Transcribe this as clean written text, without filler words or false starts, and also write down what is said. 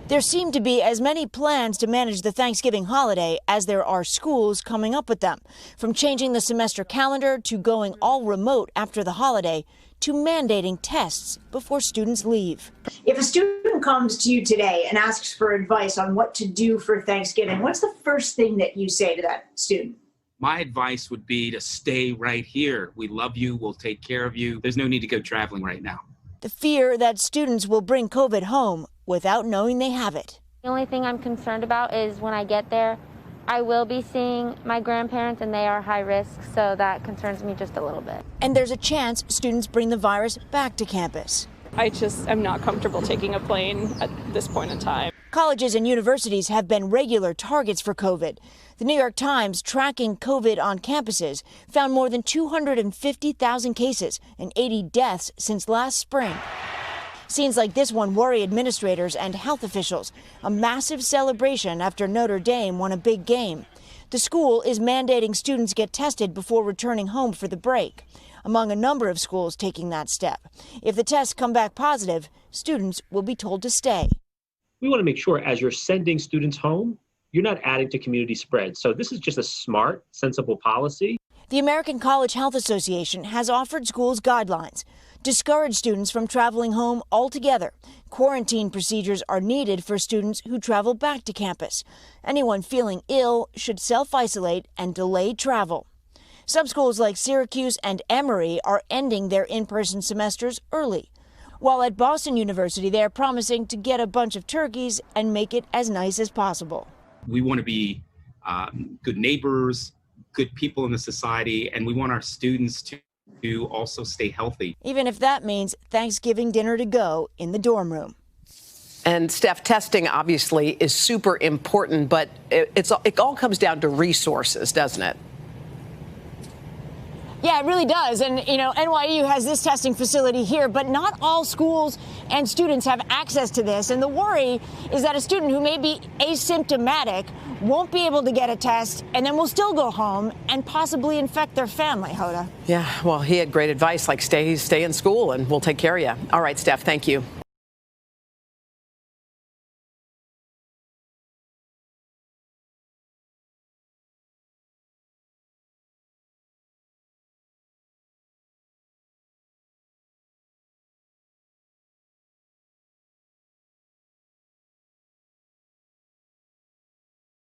There seem to be as many plans to manage the Thanksgiving holiday as there are schools coming up with them. From changing the semester calendar to going all remote after the holiday to mandating tests before students leave. If a student comes to you today and asks for advice on what to do for Thanksgiving, what's the first thing that you say to that student? My advice would be to stay right here. We love you. We'll take care of you. There's no need to go traveling right now. The fear that students will bring COVID home without knowing they have it. The only thing I'm concerned about is when I get there, I will be seeing my grandparents and they are high risk, so that concerns me just a little bit. And there's a chance students bring the virus back to campus. I just am not comfortable taking a plane at this point in time. Colleges and universities have been regular targets for COVID. The New York Times, tracking COVID on campuses, found more than 250,000 cases and 80 deaths since last spring. Scenes like this one worry administrators and health officials. A massive celebration after Notre Dame won a big game. The school is mandating students get tested before returning home for the break, among a number of schools taking that step. If the tests come back positive, students will be told to stay. We want to make sure as you're sending students home, you're not adding to community spread. So this is just a smart, sensible policy. The American College Health Association has offered schools guidelines. Discourage students from traveling home altogether. Quarantine procedures are needed for students who travel back to campus. Anyone feeling ill should self-isolate and delay travel. Some schools like Syracuse and Emory are ending their in-person semesters early. While at Boston University, they're promising to get a bunch of turkeys and make it as nice as possible. We want to be good neighbors, good people in the society, and we want our students to also stay healthy. Even if that means Thanksgiving dinner to go in the dorm room. And Steph, testing obviously is super important, but it all comes down to resources, doesn't it? Yeah, it really does. And, you know, NYU has this testing facility here, but not all schools and students have access to this. And the worry is that a student who may be asymptomatic won't be able to get a test and then will still go home and possibly infect their family, Hoda. Yeah, well, he had great advice, like stay in school and we'll take care of you. All right, Steph, thank you.